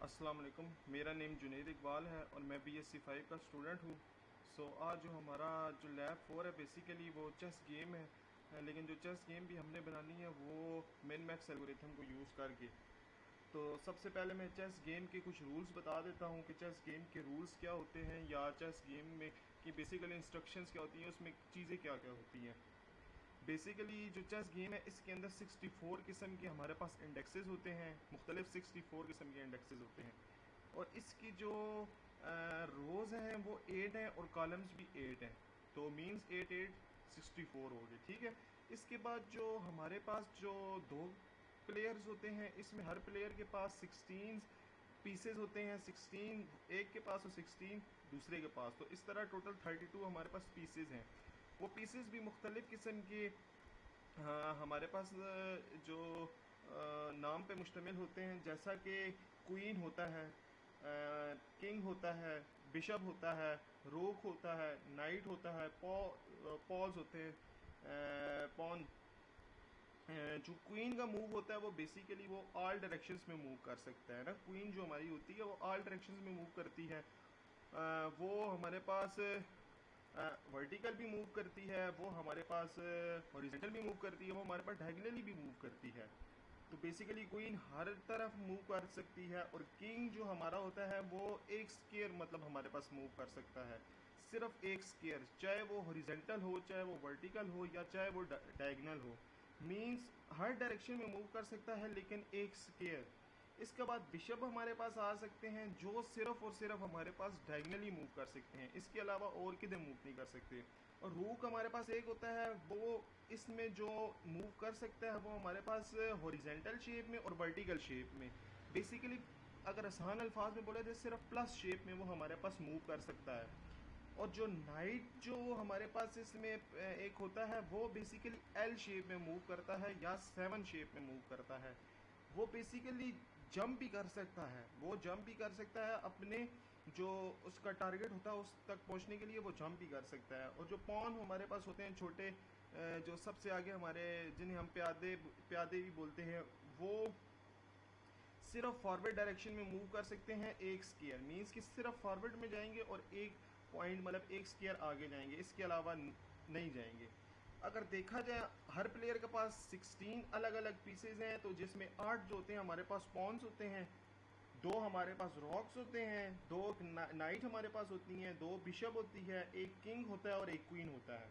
अस्सलाम वालेकुम। मेरा नेम जुनैद इकबाल है और मैं BSc 5 का स्टूडेंट हूँ। आज जो हमारा जो लैब 4 है बेसिकली वो चेस गेम है, लेकिन जो चेस गेम भी हमने बनानी है वो मिन मैक्स एल्गोरिथम को यूज़ करके। तो सबसे पहले मैं चेस गेम के कुछ रूल्स बता देता हूँ कि चेस गेम के रूल्स क्या होते हैं, या चेस गेम में की बेसिकली इंस्ट्रक्शंस क्या होती हैं, उसमें चीज़ें क्या क्या होती हैं। बेसिकली जो चेस गेम है इसके अंदर 64 किस्म के हमारे पास इंडेक्सेस होते हैं, मुख्तलिफ 64 किस्म के इंडेक्सेस होते हैं। और इसकी जो रोज़ हैं वो 8 हैं और कॉलम्स भी 8 हैं। तो मींस 8 8 64 हो गए, ठीक है। इसके बाद जो हमारे पास जो दो प्लेयर्स होते हैं, इसमें हर प्लेयर के पास 16 पीसेस होते हैं। 16 एक के पास और 16 दूसरे के पास, तो इस तरह टोटल 32 हमारे पास पीसेस हैं। वो पीसेस भी मुख्तलिफ़ किस्म के हमारे पास जो नाम पे मुश्तमिल होते हैं, जैसा कि क्वीन होता है, किंग होता है, बिशप होता है, रोक होता है, नाइट होता है, पॉल्स होते हैं, पॉन। जो क्वीन का मूव होता है वो बेसिकली वो ऑल डायरेक्शंस में मूव कर सकता है ना। क्वीन जो हमारी होती है वो ऑल डायरेक्शंस में मूव करती है। वो हमारे पास वर्टिकल भी मूव करती है, वो हमारे पास हॉरिजॉन्टल भी मूव करती है, वो हमारे पास डायगोनली भी मूव करती है। तो बेसिकली क्वीन हर तरफ मूव कर सकती है। और किंग जो हमारा होता है वो एक स्क्वायर मतलब हमारे पास मूव कर सकता है, सिर्फ एक स्क्वायर, चाहे वो हॉरिजॉन्टल हो, चाहे वो वर्टिकल हो, या चाहे वो डायगोनल हो। मींस हर डायरेक्शन में मूव कर सकता है लेकिन एक स्क्वायर। इसके बाद बिशप हमारे पास आ सकते हैं, जो सिर्फ और सिर्फ हमारे पास डायगनली मूव कर सकते हैं, इसके अलावा और किधर मूव नहीं कर सकते। और रूक हमारे पास एक होता है, वो इसमें जो मूव कर सकता है वो हमारे पास हॉरिजेंटल शेप में और वर्टिकल शेप में। बेसिकली अगर आसान अल्फाज में बोले तो सिर्फ प्लस शेप में वो हमारे पास मूव कर सकता है। और जो नाइट जो हमारे पास इसमें एक होता है, वो बेसिकली एल शेप में मूव करता है या 7 शेप में मूव करता है। वो बेसिकली जंप भी कर सकता है, वो जंप भी कर सकता है अपने जो उसका टारगेट होता है उस तक पहुंचने के लिए वो जंप भी कर सकता है। और जो पॉन हमारे पास होते हैं छोटे, जो सबसे आगे हमारे, जिन्हें हम प्यादे प्यादे भी बोलते हैं, वो सिर्फ फॉरवर्ड डायरेक्शन में मूव कर सकते हैं एक स्क्वायर। मींस कि सिर्फ फॉरवर्ड में जाएंगे और एक पॉइंट मतलब एक स्क्वायर आगे जाएंगे, इसके अलावा नहीं जाएंगे। अगर देखा जाए हर प्लेयर के पास 16 अलग अलग पीसेज हैं, तो जिसमें 8 जो होते हैं हमारे पास पॉन्स होते हैं, 2 हमारे पास रॉक्स होते हैं, 2 नाइट हमारे पास होती हैं, 2 बिशप होती है, एक किंग होता है और एक क्वीन होता है।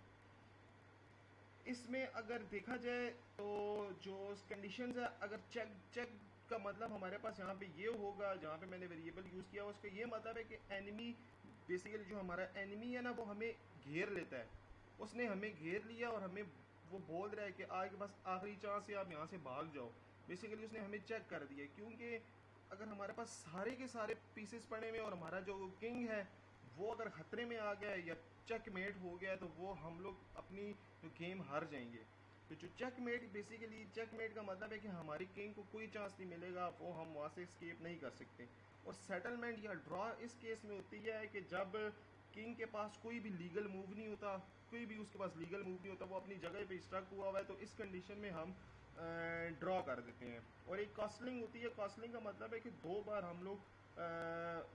इसमें अगर देखा जाए तो जो कंडीशंस है, अगर चेक चेक का मतलब हमारे पास यहाँ पे ये होगा, जहाँ पे मैंने वेरिएबल यूज़ किया उसका ये मतलब है कि एनिमी, बेसिकली जो हमारा एनिमी है ना वो हमें घेर लेता है। उसने हमें घेर लिया और हमें वो बोल रहा है कि आगे बस आखिरी चांस है, आप यहाँ से भाग जाओ। बेसिकली उसने हमें चेक कर दिया, क्योंकि अगर हमारे पास सारे के सारे पीसेस पड़े हुए और हमारा जो किंग है वो अगर खतरे में आ गया या चेकमेट हो गया, तो वो हम लोग अपनी जो गेम हार जाएंगे। तो जो चेकमेट, बेसिकली चेकमेट का मतलब है कि हमारी किंग को कोई चांस नहीं मिलेगा, वो हम वहाँ से स्केप नहीं कर सकते। और सेटलमेंट या ड्रॉ इस केस में होती है कि जब किंग के पास कोई भी लीगल मूव नहीं होता, कोई भी उसके पास लीगल मूव नहीं होता, वो अपनी जगह पे स्ट्रक हुआ हुआ है, तो इस कंडीशन में हम ड्रॉ कर देते हैं। और एक कॉस्टलिंग होती है, कॉस्टलिंग का मतलब है कि 2 बार हम लोग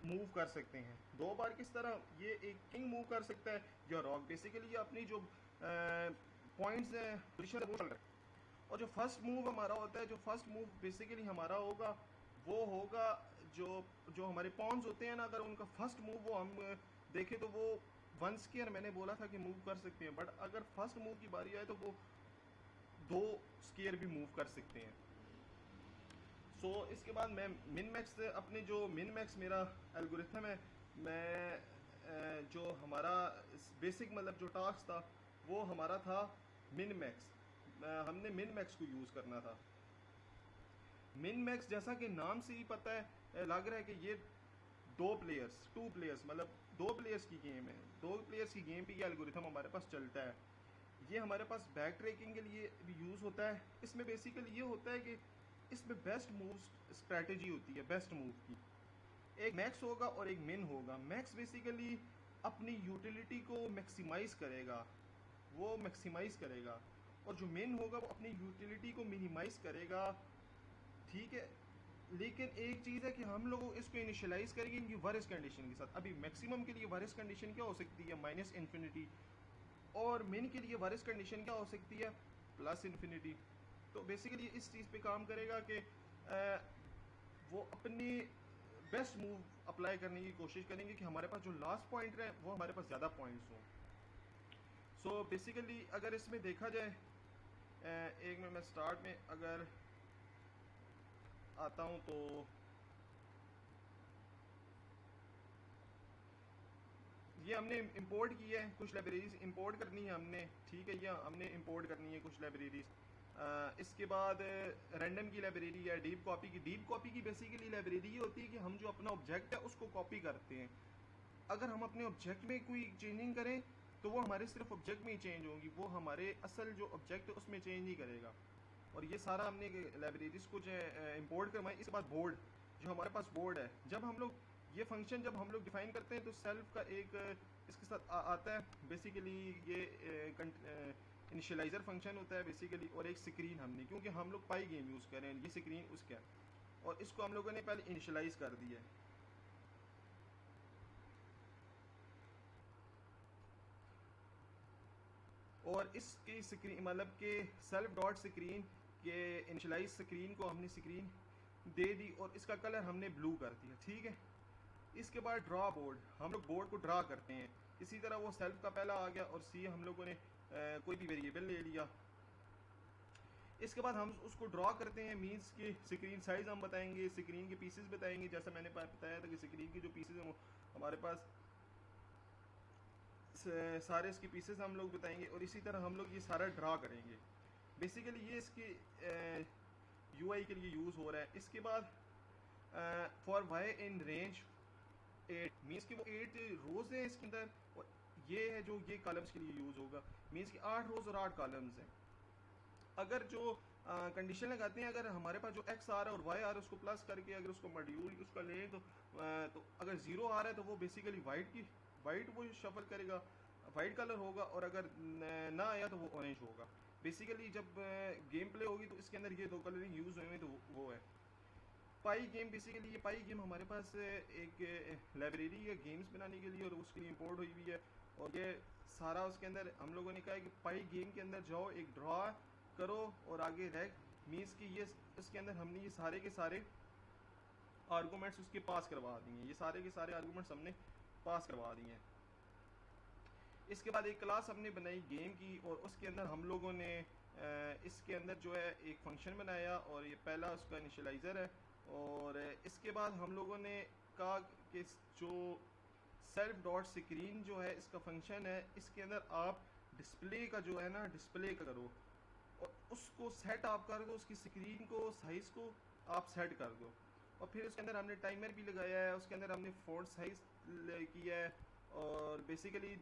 मूव कर सकते हैं। 2 बार किस तरह, ये एक किंग मूव कर सकता है या रॉक, बेसिकली ये अपनी जो पॉइंट्स हैं पोजीशन वो चल रहा है। और जो फर्स्ट मूव हमारा होता है, जो फर्स्ट मूव बेसिकली हमारा होगा वो होगा, जो जो हमारे पॉन्स होते हैं ना, अगर उनका फर्स्ट मूव वो हम देखें तो वो 1 स्क्वायर मैंने बोला था कि मूव कर सकते हैं, बट अगर फर्स्ट मूव की बारी आए तो वो 2 स्क्वायर भी मूव कर सकते हैं। इसके बाद मैं मिन मैक्स, अपने जो मिन मैक्स मेरा एल्गोरिथम है, मैं जो हमारा बेसिक मतलब जो टास्क था वो हमारा था मिन मैक्स। हमने मिन मैक्स को यूज़ करना था। मिन मैक्स जैसा कि नाम से ही पता है, लग रहा है कि ये 2 प्लेयर्स मतलब 2 प्लेयर्स की गेम है। 2 प्लेयर्स की गेम पे ये एल्गोरिथम हमारे पास चलता है। ये हमारे पास बैक ट्रैकिंग के लिए भी यूज़ होता है। इसमें बेसिकली ये होता है कि इसमें बेस्ट मूव स्ट्रैटेजी होती है, बेस्ट मूव की एक मैक्स होगा और एक मिन होगा। मैक्स बेसिकली अपनी यूटिलिटी को मैक्सिमाइज करेगा, वो मैक्सिमाइज करेगा, और जो मिन होगा वो अपनी यूटिलिटी को मिनिमाइज करेगा, ठीक है। लेकिन एक चीज़ है कि हम लोग इसको इनिशियलाइज करेंगे इनकी वर्स्ट कंडीशन के साथ। अभी मैक्सिमम के लिए वर्स्ट कंडीशन क्या हो सकती है, माइनस इन्फिनिटी, और मिन के लिए वर्स्ट कंडीशन क्या हो सकती है, प्लस इन्फिनिटी। तो बेसिकली इस चीज़ पे काम करेगा कि वो अपनी बेस्ट मूव अप्लाई करने की कोशिश करेंगे कि हमारे पास जो लास्ट पॉइंट है वो हमारे पास ज़्यादा पॉइंट्स हों। सो बेसिकली अगर इसमें देखा जाए, एक में मैं स्टार्ट में अगर आता हूँ तो ये हमने इंपोर्ट की है, कुछ लाइब्रेरीज इंपोर्ट करनी है हमने, ठीक है, ये हमने इंपोर्ट करनी है कुछ लाइब्रेरीज। इसके बाद रैंडम की लाइब्रेरी है, डीप कॉपी की। डीप कॉपी की बेसिकली लाइब्रेरी ये होती है कि हम जो अपना ऑब्जेक्ट है उसको कॉपी करते हैं। अगर हम अपने ऑब्जेक्ट में कोई चेंजिंग करें तो वो हमारे सिर्फ ऑब्जेक्ट में ही चेंज होगी, वो हमारे असल जो ऑब्जेक्ट है उसमें चेंज नहीं करेगा। और ये सारा हमने लाइब्रेरीज को जो है इंपोर्ट करवाई। इसके बाद बोर्ड, जो हमारे पास बोर्ड है, जब हम लोग ये फंक्शन जब हम लोग डिफाइन करते हैं तो सेल्फ का एक इसके साथ आता है बेसिकली, ये इनिशियलाइज़र फंक्शन होता है बेसिकली, और एक स्क्रीन हमने, क्योंकि हम लोग पाई गेम यूज़ कर रहे हैं, ये स्क्रीन उसका है, और इसको हम लोगों ने पहले इनिशियलाइज़ कर दिया है। और इसकी स्क्रीन मतलब कि सेल्फ डॉट स्क्रीन के इनिशियलाइज स्क्रीन को हमने स्क्रीन दे दी और इसका कलर हमने ब्लू कर दिया, ठीक है। इसके बाद ड्रा बोर्ड, हम लोग बोर्ड को ड्रा करते हैं। इसी तरह वो सेल्फ का पहला आ गया और सी हम लोगों ने कोई भी वेरिएबल ले लिया। इसके बाद हम उसको ड्रॉ करते हैं, मीन्स कि स्क्रीन साइज़ हम बताएंगे, स्क्रीन के पीसेस बताएंगे, जैसा मैंने बताया था कि स्क्रीन के जो पीसेस हैं वो हमारे पास सारे इसके पीसेस हम लोग बताएंगे, और इसी तरह हम लोग ये सारा ड्रा करेंगे। बेसिकली ये इसकी यूआई के लिए यूज़ हो रहा है। इसके बाद for Y in range 8, means कि वो 8 रोज़ हैं इसके अंदर, और ये है जो ये कॉलम्स के लिए यूज़ होगा, मीन्स कि 8 रोज़ और 8 कॉलम्स हैं। अगर जो कंडीशन लगाते हैं, अगर हमारे पास जो एक्स आ रहा है और वाई आ रहा है उसको प्लस करके अगर उसको मॉड्यूल उसका लें तो अगर ज़ीरो आ रहा है तो वो बेसिकली वाइट वो शफल करेगा, वाइट कलर होगा, और अगर ना आया तो वो ऑरेंज होगा। बेसिकली जब गेम प्ले होगी तो इसके अंदर ये दो कलरिंग यूज़ हुए तो वो है पाई गेम। बेसिकली ये पाई गेम हमारे पास एक लाइब्रेरी है गेम्स बनाने के लिए, और उसके लिए इंपोर्ट हुई हुई है, और ये सारा उसके अंदर हम लोगों ने कहा है कि पाई गेम के अंदर जाओ, एक ड्रॉ करो और आगे रैग, मीन्स कि ये इसके अंदर हमने ये सारे के सारे आर्गूमेंट्स उसके पास करवा दिए हैं, ये सारे के सारे आर्गूमेंट्स हमने पास करवा दिए हैं। इसके बाद एक क्लास हमने बनाई गेम की, और उसके अंदर हम लोगों ने इसके अंदर जो है एक फंक्शन बनाया, और ये पहला उसका इनिशियलाइज़र है। और इसके बाद हम लोगों ने कहा कि जो सेल्फ डॉट स्क्रीन जो है इसका फंक्शन है, इसके अंदर आप डिस्प्ले का जो है ना डिस्प्ले करो, और उसको सेट आप कर दो, उसकी स्क्रीन को साइज़ को आप सेट कर दो। और फिर उसके अंदर हमने टाइमर भी लगाया है, उसके अंदर हमने फ़ॉन्ट साइज़ किया है, और बेसिकली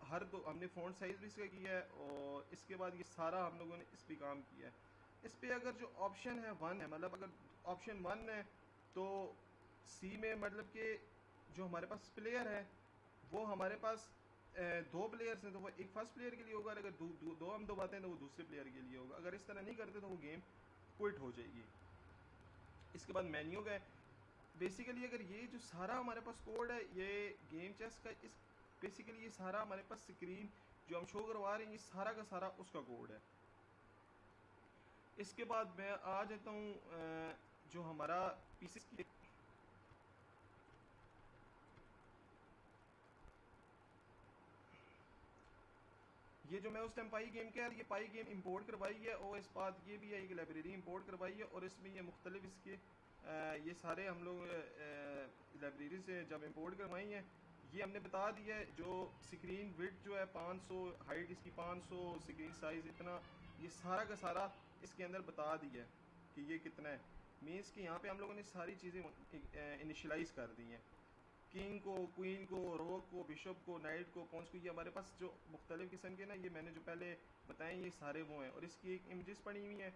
हर दो हमने फ़ॉन्ट साइज़ भी इसका किया है। और इसके बाद ये सारा हम लोगों ने इस पर काम किया है। इस पर अगर जो ऑप्शन है 1 है, मतलब अगर ऑप्शन 1 है तो सी में मतलब कि जो हमारे पास प्लेयर है वो हमारे पास दो प्लेयर्स हैं तो वो एक फर्स्ट प्लेयर के लिए होगा, और अगर दो हम दबाते हैं तो वो दूसरे प्लेयर के लिए होगा। अगर इस तरह नहीं करते तो वो गेम क्विट हो जाएगी। इसके बाद मेन्यू का बेसिकली अगर ये जो सारा हमारे पास कोड है ये गेम चेस का, इस बेसिकली ये सारा हमारे पास स्क्रीन जो हम शो करवा रहे हैं ये सारा का सारा उसका कोड है। इसके बाद मैं आ जाता हूँ जो हमारा पीसेस की, ये जो मैं उस टाइम पाई गेम क्या है, ये पाई गेम इंपोर्ट करवाई है, और इस बात ये भी है कि लाइब्रेरी इंपोर्ट करवाई है, और इसमें ये मुख्तलिफ इसके ये सारे हम लोग लाइब्रेरी से जब इंपोर्ट करवाई हैं ये हमने बता दिया है। जो स्क्रीन विड्थ जो है 500, हाइट इसकी 500, स्क्रीन साइज़ इतना, ये सारा का सारा इसके अंदर बता दिया है कि ये कितना है। मीन्स कि यहाँ पे हम लोगों ने सारी चीज़ें इनिशलाइज़ कर दी हैं, किंग को, क्वीन को, रोक को, बिशप को, नाइट को, पॉन्स को, ये हमारे पास जो मुख्तलिफ किस्म के ना ये मैंने जो पहले बताए ये सारे वो हैं। और इसकी एक इमेजेस पड़ी हुई हैं,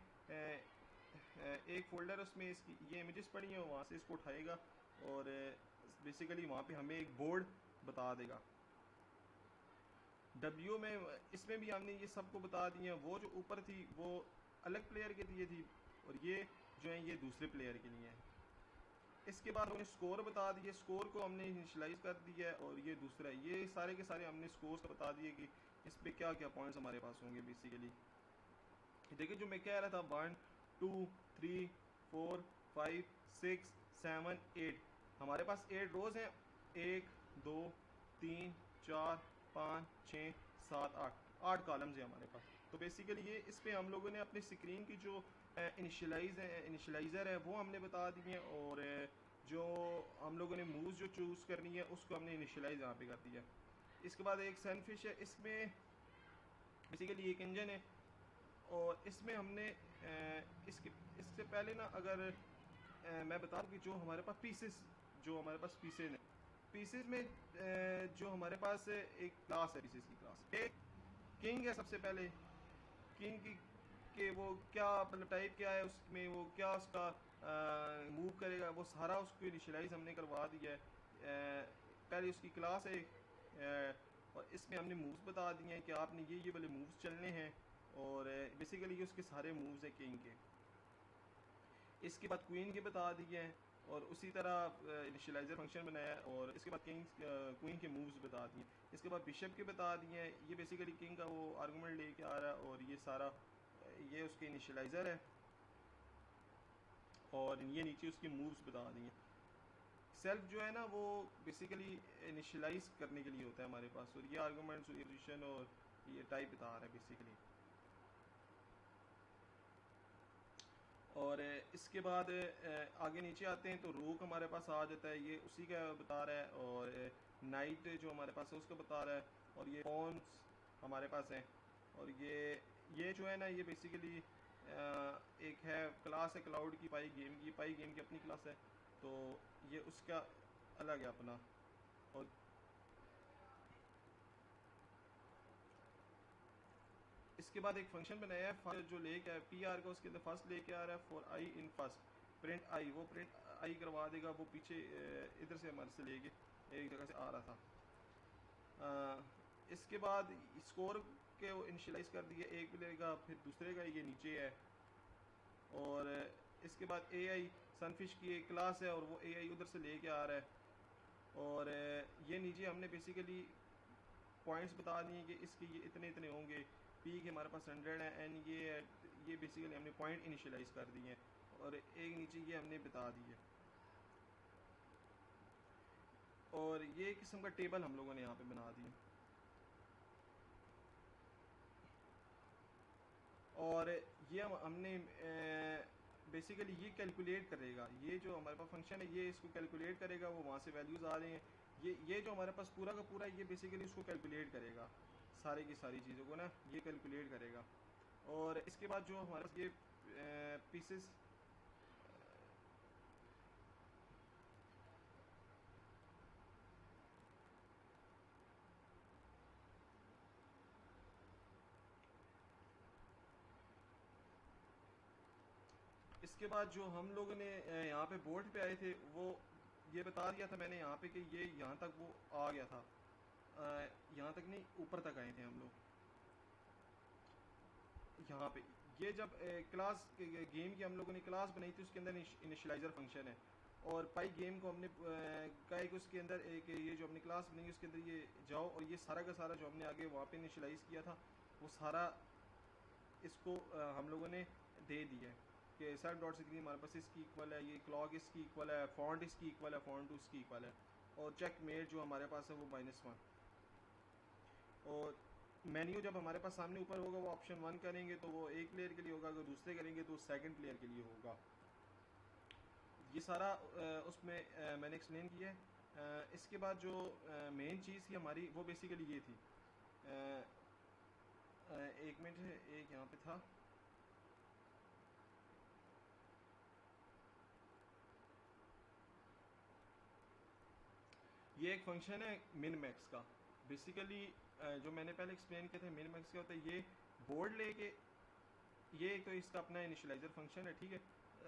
एक फोल्डर उसमें इसकी ये इमेजेस पड़ी हैं, वहाँ से इसको उठाएगा और बेसिकली वहाँ पे हमें एक बोर्ड बता देगा। डब्ल्यू में इसमें भी हमने ये सबको बता दिए हैं, वो जो ऊपर थी वो अलग प्लेयर के लिए थी, और ये जो है ये दूसरे प्लेयर के लिए हैं। इसके बाद हमने स्कोर बता दिए, स्कोर को हमने इनिशियलाइज कर दिया है, और ये दूसरा ये सारे के सारे हमने स्कोर्स का बता दिए कि इस पर क्या क्या पॉइंट्स हमारे पास होंगे। बेसिकली देखिए जो मैं कह रहा था 1 2 3 4 5 6 7 8, हमारे पास 8 रोज हैं, 1 2 3 4 5 6 7 8 कॉलम्स हैं हमारे पास। तो बेसिकली ये इस पे हम लोगों ने अपनी स्क्रीन की जो इनिशियलाइज़र है वो हमने बता दी है, और जो हम लोगों ने मूव्स जो चूज़ करनी है उसको हमने इनिशियलाइज यहाँ पे कर दिया। इसके बाद एक सनफिश है, इसमें बेसिकली एक इंजन है, और इसमें हमने इससे पहले ना अगर मैं बता दूँ कि जो हमारे पास पीसेस हैं, पीसेस में जो हमारे पास एक क्लास है, पीसेस की क्लास एक किंग है। सबसे पहले किंग की के वो क्या मतलब टाइप क्या है, उसमें वो क्या उसका मूव करेगा, वो सारा उसको इनिशियलाइज हमने करवा दिया है। पहले उसकी क्लास है, और इसमें हमने मूव्स बता दिए हैं कि आपने ये वाले मूव्स चलने हैं, और बेसिकली ये उसके सारे मूव्स हैं किंग के। इसके बाद क्वीन के बता दिए हैं, और उसी तरह इनिशियलाइजर फंक्शन बनाया है, और इसके बाद क्वीन के मूव्स बता दिए। इसके बाद बिशप के बता दिए हैं, ये बेसिकली किंग का वो आर्गूमेंट लेके आ रहा है, और ये सारा ये उसके इनिशियलाइज़र है, और ये नीचे उसके मूव्स बता दिए। सेल्फ जो है ना वो बेसिकली इनिशियलाइज करने के लिए होता है हमारे पास, और ये आर्गूमेंट्स और पोजीशन और ये टाइप बता रहा है बेसिकली। और इसके बाद आगे नीचे आते हैं तो रोक हमारे पास आ जाता है, ये उसी का बता रहा है, और नाइट जो हमारे पास है उसका बता रहा है, और ये पॉन्स हमारे पास हैं, और ये जो है ना ये बेसिकली एक है क्लास है क्लाउड की, पाई गेम की अपनी क्लास है, तो ये उसका अलग है अपना। और इसके बाद एक फंक्शन बनाया है जो लेके आया पी आर का, उसके अंदर फर्स्ट लेके आ रहा है for I in first print I, वो प्रिंट आई करवा देगा, वो पीछे इधर से हमारे से लेके एक जगह से आ रहा था। इसके बाद स्कोर के वो इनिशियलाइज कर दिए, एक प्लेयर का फिर दूसरे का, ये नीचे है। और इसके बाद ए आई सनफिश की एक क्लास है, और वो ए आई उधर से लेके आ रहा है, और ये नीचे हमने बेसिकली पॉइंट्स बता दिए कि इसके ये इतने इतने होंगे, पी के हमारे पास 100 है, एन ये बेसिकली हमने पॉइंट इनिशियलाइज कर दिए हैं, और एक नीचे ये हमने बता दी है, और ये एक किस्म का टेबल हम लोगों ने यहाँ पे बना दिया। और ये हमने बेसिकली ये कैलकुलेट करेगा, ये जो हमारे पास फंक्शन है ये इसको कैलकुलेट करेगा, वो वहाँ से वैल्यूज़ आ रही हैं, ये जो हमारे पास पूरा का पूरा ये बेसिकली उसको कैलकुलेट करेगा, सारे की सारी चीज़ों को ना ये कैलकुलेट करेगा। और इसके बाद जो हमारे पास ये पीसेस इसके बाद जो हम लोगों ने यहाँ पे बोर्ड पे आए थे वो ये बता दिया था मैंने यहाँ पे कि ये यहाँ तक वो आ गया था, यहाँ तक नहीं ऊपर तक आए थे हम लोग। यहाँ पे ये जब क्लास गेम की हम लोगों ने क्लास बनाई थी, उसके अंदर इनिशियलाइजर फंक्शन है, और पाई गेम को हमने कहा है कि उसके अंदर एक ये जो हमने क्लास बनाई उसके अंदर ये जाओ, और ये सारा का सारा जो हमने आगे वहाँ पे इनिशियलाइज किया था वो सारा इसको हम लोगों ने दे दिया है कि सेल्फ डॉट स्क्रीन हमारे पास इसकी इक्वल है, ये क्लॉक इसकी इक्वल है, फॉन्ट इसकी इक्वल है, फॉन्ट 2 इसकी इक्वल है, और चेक मेट जो हमारे पास है वो -1। और मेन्यू जब हमारे पास सामने ऊपर होगा वो ऑप्शन 1 करेंगे तो वो एक प्लेयर के लिए होगा, अगर दूसरे करेंगे तो सेकंड प्लेयर के लिए होगा। ये सारा उसमें मैंने एक्सप्लेन किया है। इसके बाद जो मेन चीज़ थी हमारी वो बेसिकली ये थी, एक मिनट है, एक यहाँ पे था, ये एक फंक्शन है मिन मैक्स का। बेसिकली जो मैंने पहले एक्सप्लेन किया था मिन मैक्स क्या होता है, ये बोर्ड लेके ये एक तो इसका अपना इनिशियलाइजर फंक्शन है, ठीक है।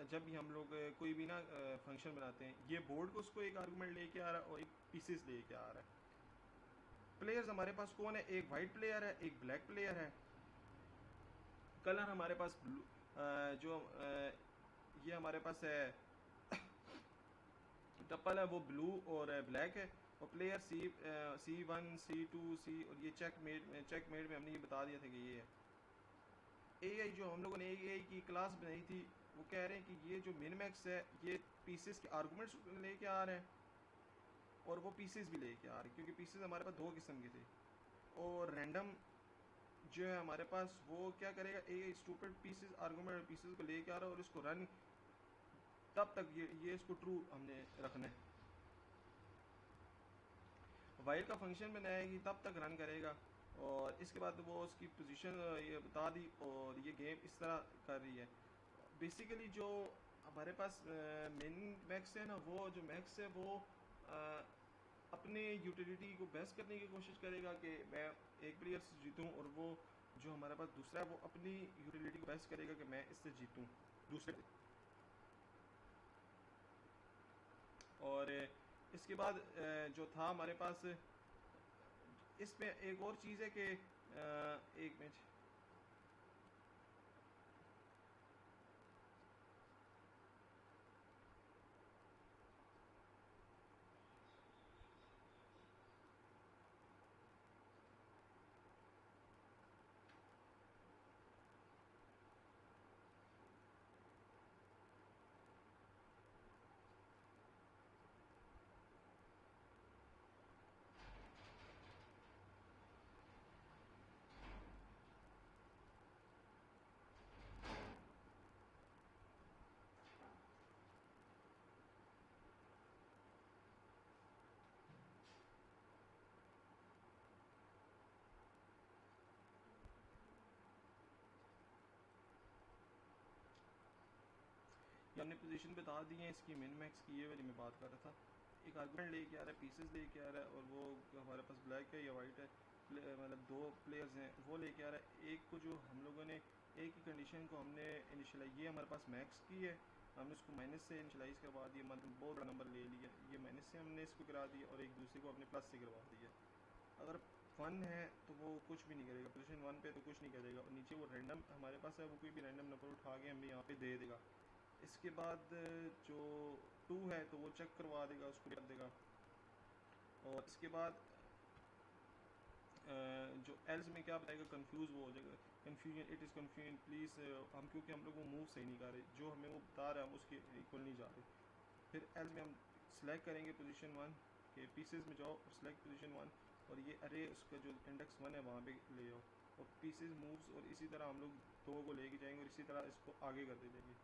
जब भी हम लोग कोई भी ना फंक्शन बनाते हैं, ये बोर्ड को उसको एक आर्गूमेंट लेके आ रहा है और एक पीसेस लेके आ रहा है। प्लेयर्स हमारे पास कौन है, एक वाइट प्लेयर है, एक ब्लैक प्लेयर है। कलर हमारे पास ब्लू, जो ये हमारे पास है टप्पल है वो ब्लू और ब्लैक है, और प्लेयर C1 C2 C, और ये चेक मेट में हमने ये बता दिया था कि ये है AI। जो हम लोगों ने AI की क्लास बनाई थी, वो कह रहे हैं कि ये जो मिन मैक्स है ये पीसेस के आर्गूमेंट्स लेके आ रहे हैं, और वो पीसेस भी लेके आ रहे हैं, क्योंकि पीसेस हमारे पास दो किस्म के थे। और रैंडम जो है हमारे पास वो क्या करेगा, AI stupid pieces argument pieces को लेके आ रहा है, और इसको रन तब तक ये इसको ट्रू हमने रखना है। वाइल का फंक्शन बनाएगी तब तक रन करेगा, और इसके बाद वो उसकी पोजीशन ये बता दी, और ये गेम इस तरह कर रही है। बेसिकली जो हमारे पास मेन मैक्स है ना, वो जो मैक्स है वो अपने यूटिलिटी को बेस्ट करने की कोशिश करेगा कि मैं एक प्लेयर से जीतूं, और वो जो हमारे पास दूसरा है वो अपनी यूटिलिटी को बेस्ट करेगा कि मैं इससे जीतूं दूसरे। और इसके बाद जो था हमारे पास इसमें एक और चीज़ है कि एक मिनट, ये हमने पोजीशन बता दी है इसकी मिन मैक्स की, ये वाली मैं बात कर रहा था। एक आर्गुमेंट लेके आ रहा है, पीसेस लेके आ रहा है, और वो हमारे पास ब्लैक है या वाइट है, मतलब दो प्लेयर्स हैं, वो लेके आ रहा है। एक को जो हम लोगों ने एक ही कंडीशन को हमने इनिशलाइज, ये हमारे पास मैक्स की है, हमने उसको माइनस से इनिशलाइज करवा दिया, मतलब बहुत बड़ा नंबर ले लिया, ये माइनस से हमने इसको करा दिया, और एक दूसरे को अपने प्लस से करवा दिया। अगर वन है तो वो कुछ भी नहीं करेगा, पोजीशन वन पे तो कुछ नहीं करेगा, और नीचे वो रैंडम हमारे पास है, वो कोई भी रैंडम नंबर उठा के हमें यहाँ पे दे देगा। इसके बाद जो टू है तो वो चेक करवा देगा, उसको कर देगा। और इसके बाद जो एल्स में क्या बताएगा, कंफ्यूज वो हो जाएगा, confusion, it is confusion please, हम क्योंकि हम लोग वो मूव सही नहीं कर रहे, जो हमें वो बता रहा है हम उसके इक्वल नहीं जा रहे। फिर एल्स में हम सेलेक्ट करेंगे पोजीशन वन के, पीसेस में जाओ और सेलेक्ट पोजीशन वन, और ये अरे उसका जो इंडेक्स वन है वहाँ पे ले जाओ, और पीसेस मूव्स, और इसी तरह हम लोग दो को लेके जाएंगे, और इसी तरह इसको आगे करते जाएंगे।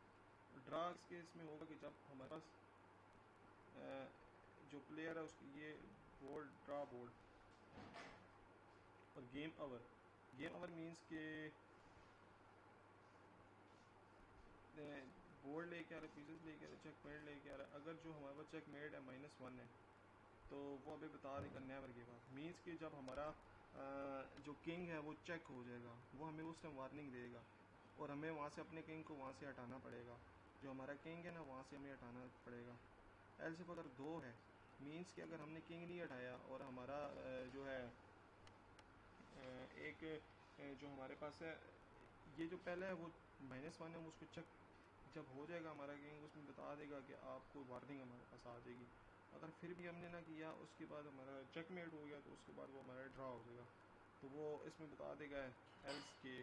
ड्राग्स के इसमें होगा कि जब हमारे पास जो प्लेयर है उसकी ये बोल्ड ड्रा बोल्ड, और गेम ओवर मींस के बोर्ड लेके आ रहा है, पीसेस लेके आ रहा है, चेक मेड लेके आ रहा है। अगर जो हमारे पास चेक मेड है -1 है, तो वो अभी बता देगा नेवर गिव अप, मीन्स कि जब हमारा जो किंग है वो चेक हो जाएगा, वो हमें उस टाइम वार्निंग देगा, और हमें वहाँ से अपने किंग को वहाँ से हटाना पड़ेगा, जो हमारा किंग है ना वहाँ से हमें हटाना पड़ेगा। एल सिर्फ अगर दो है, मीन्स कि अगर हमने किंग नहीं हटाया, और हमारा जो है एक जो हमारे पास है, ये जो पहले है वो -1 है, उसको चेक जब हो जाएगा हमारा गेम, उसमें बता देगा कि आपको वार्निंग हमारे पास आ जाएगी। अगर फिर भी हमने ना किया, उसके बाद हमारा चेकमेट हो गया, तो उसके बाद वो हमारा ड्रा हो जाएगा, तो वो इसमें बता देगा एल्स के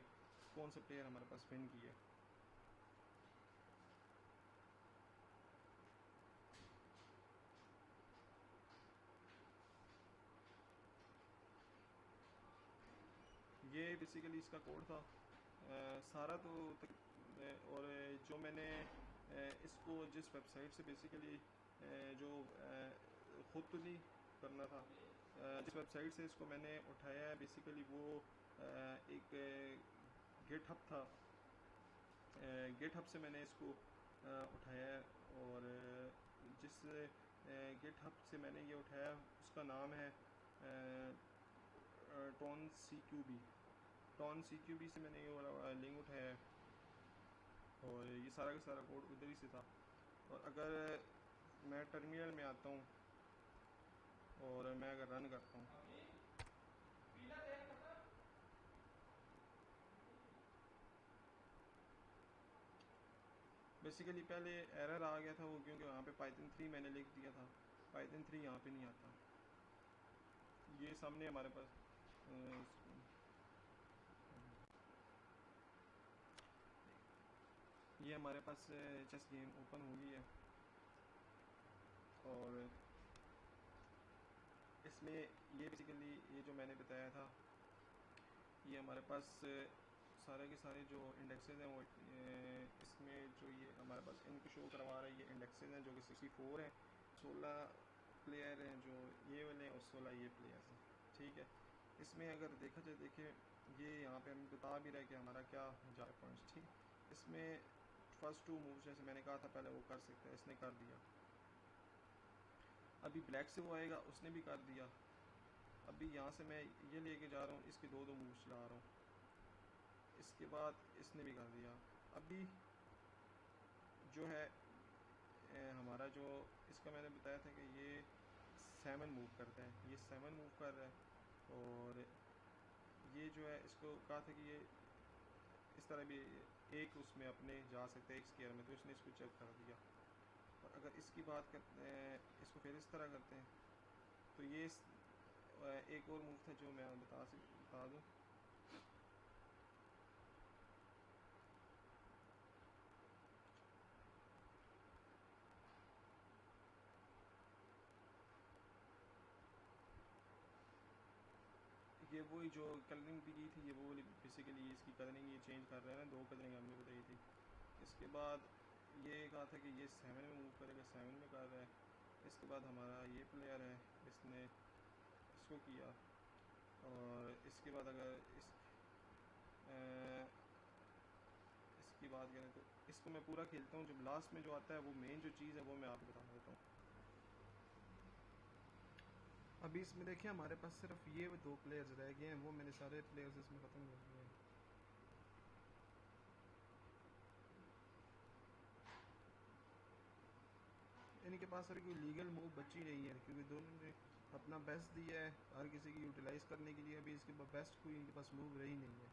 कौन सा प्लेयर हमारे पास विन किया। ये बेसिकली इसका कोड था सारा तो और जो मैंने इसको जिस वेबसाइट से बेसिकली जो खुद तो नहीं करना था, जिस वेबसाइट से इसको मैंने उठाया है बेसिकली वो एक गिटहब था, गिटहब से मैंने इसको उठाया है, और जिस गिटहब से मैंने ये उठाया उसका नाम है टॉन सी क्यू बी, टॉन सी क्यू बी से मैंने ये वाला लिंक उठाया है, और ये सारा का सारा कोड उधर ही से था। और अगर मैं टर्मिनल में आता हूँ और मैं अगर रन करता हूँ, बेसिकली पहले एरर आ गया था वो, क्योंकि वहाँ पे पाइथन 3 मैंने लिख दिया था, पाइथन 3 यहाँ पे नहीं आता। ये सामने हमारे पास ये हमारे पास चेस गेम ओपन हो गई है, और इसमें ये बेसिकली ये जो मैंने बताया था, ये हमारे पास सारे के सारे जो इंडेक्सेस हैं वो इसमें जो ये हमारे पास इनको शो करवा रहा है, ये इंडेक्सेस हैं जो कि 64 हैं, 16 प्लेयर हैं जो ये वाले, और 16 ये प्लेयर्स हैं, ठीक है। इसमें अगर देखा जाए, देखिए ये यहाँ पे हमें बता भी रहा है कि हमारा क्या जा रहा है पॉइंट्स, ठीक। इसमें फर्स्ट 2 मूव्स जैसे मैंने कहा था पहले वो कर सकते हैं, इसने कर दिया। अभी ब्लैक से वो आएगा, उसने भी कर दिया। अभी यहाँ से मैं ये लेके जा रहा हूँ, इसके 2 मूव्स चला रहा हूँ, इसके बाद इसने भी कर दिया। अभी जो है हमारा जो इसका मैंने बताया था कि ये 7 मूव करता है, ये 7 मूव कर रहा है, और ये जो है इसको कहा था कि ये इस तरह भी एक उसमें अपने जा सकते हैं एक स्केयर में, तो इसने इसको चेक कर दिया। और अगर इसकी बात करते हैं, इसको फिर इस तरह करते हैं, तो ये एक और मूव था जो मैं बता दूँ। ये वही जो कलरिंग भी की थी, ये वो वाली बेसिकली इसकी कलरिंग ये चेंज कर रहे हैं ना, 2 कलरिंग हमने बताई थी। इसके बाद ये कहा था कि ये 7 में मूव करेगा, 7 में कर रहा है। इसके बाद हमारा ये प्लेयर है, इसने इसको किया, और इसके बाद अगर इसकी बात करें तो इसको मैं पूरा खेलता हूँ, जब लास्ट में जो आता है वो मेन जो चीज़ है वो मैं आपको बता देता हूँ। अभी इसमें देखिए हमारे पास सिर्फ ये 2 प्लेयर्स रह गए हैं, वो मैंने सारे प्लेयर्स इसमें ख़त्म कर दिए हैं। इनके पास अभी कोई लीगल मूव बची नहीं है, क्योंकि दोनों ने अपना बेस्ट दिया है हर किसी की यूटिलाइज़ करने के लिए। अभी इसके पास बेस्ट कोई इनके पास मूव रही नहीं है,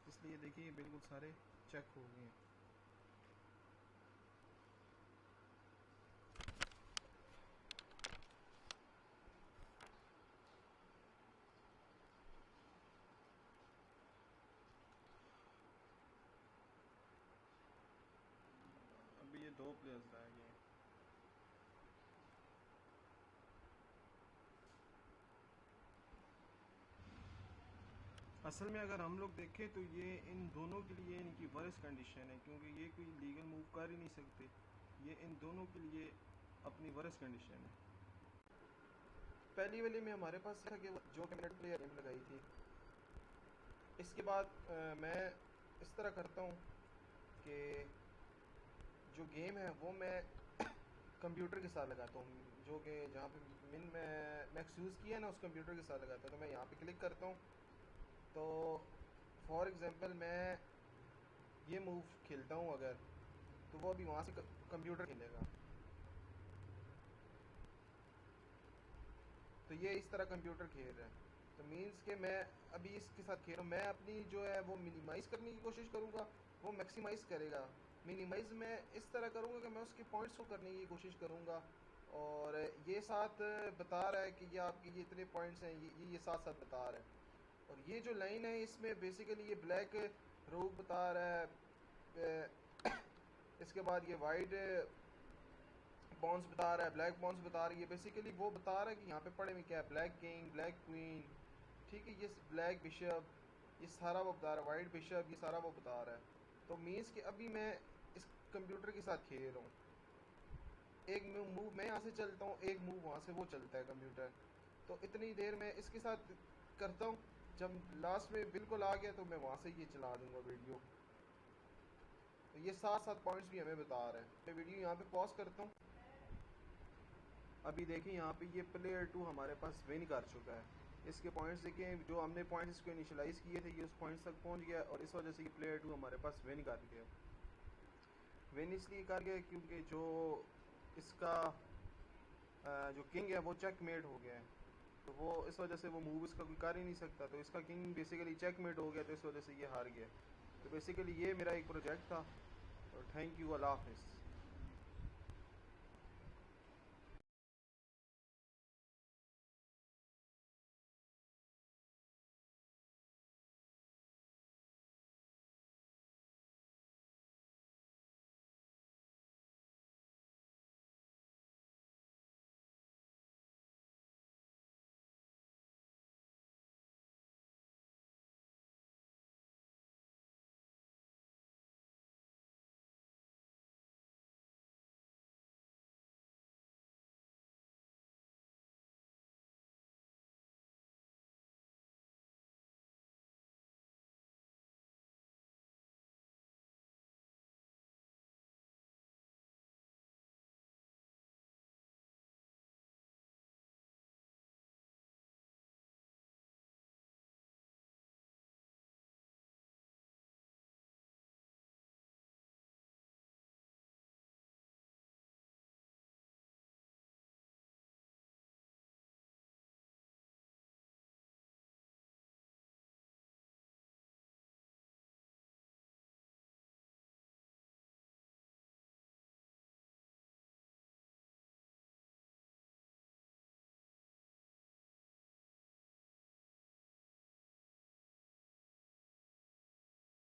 इसलिए देखिए बिल्कुल सारे चेक हो गए हैं। अभी ये 2 प्लेयर्स रह गए हैं। असल में अगर हम लोग देखें तो ये इन दोनों के लिए इनकी वर्स्ट कंडीशन है, क्योंकि ये कोई लीगल मूव कर ही नहीं सकते। ये इन दोनों के लिए अपनी वर्स्ट कंडीशन है। पहली वाली में हमारे पास था कि जो कैंडिडेट प्लेयर गेम लगाई थी। इसके बाद मैं इस तरह करता हूँ कि जो गेम है वो मैं कंप्यूटर के साथ लगाता हूँ, जो कि जहाँ पे मैक्स यूज़ किया है ना उस कंप्यूटर के साथ लगाता हूँ। तो मैं यहाँ पे क्लिक करता हूँ, तो फॉर एग्ज़ाम्पल मैं ये मूव खेलता हूँ अगर, तो वो अभी वहाँ से कंप्यूटर खेलेगा। तो ये इस तरह कंप्यूटर खेल रहा है, तो मीन्स कि मैं अभी इसके साथ खेल रहा हूँ। मैं अपनी जो है वो मिनिमाइज़ करने की कोशिश करूँगा, वो मैक्सिमाइज़ करेगा। मिनिमाइज़ मैं इस तरह करूँगा कि मैं उसके पॉइंट्स को करने की कोशिश करूँगा, और ये साथ बता रहा है कि ये आपके ये इतने पॉइंट्स हैं, ये साथ साथ बता रहा है। और ये जो लाइन है इसमें बेसिकली ये ब्लैक रोग बता रहा है, इसके बाद ये वाइट बॉन्स बता रहा है, ब्लैक बॉन्स बता रही है। बेसिकली वो बता रहा है कि यहाँ पे पड़े हुए क्या है, ब्लैक किंग, ब्लैक क्वीन, ठीक है, ये ब्लैक बिशप, ये सारा वो बता रहा है, वाइट बिशप, ये सारा वो बता रहा है। तो मीन्स कि अभी मैं इस कंप्यूटर के साथ खेल रहा हूँ, एक मूव मैं यहाँ से चलता हूँ, एक मूव वहाँ से वो चलता है कंप्यूटर। तो इतनी देर मैं इसके साथ करता हूँ, जब लास्ट में बिल्कुल आ गया तो मैं वहाँ से ये चला दूँगा वीडियो। तो ये साथ साथ पॉइंट्स भी हमें बता रहा है। मैं वीडियो यहाँ पे पॉज करता हूँ। अभी देखें यहाँ पे ये प्लेयर 2 हमारे पास विन कर चुका है। इसके पॉइंट्स देखें, जो हमने पॉइंट्स इसको इनिशियलाइज़ किए थे ये उस पॉइंट्स तक पहुँच गया, और इस वजह से ये प्लेयर 2 हमारे पास विन कर गया। विन इसलिए कर गया क्योंकि जो इसका जो किंग है वो चेकमेट हो गया है, तो वो इस वजह से वो मूव इसका कोई कर ही नहीं सकता। तो इसका किंग बेसिकली चेकमेट हो गया, तो इस वजह से ये हार गया। तो बेसिकली ये मेरा एक प्रोजेक्ट था, और थैंक यू, अल्लाह हाफ़िज़।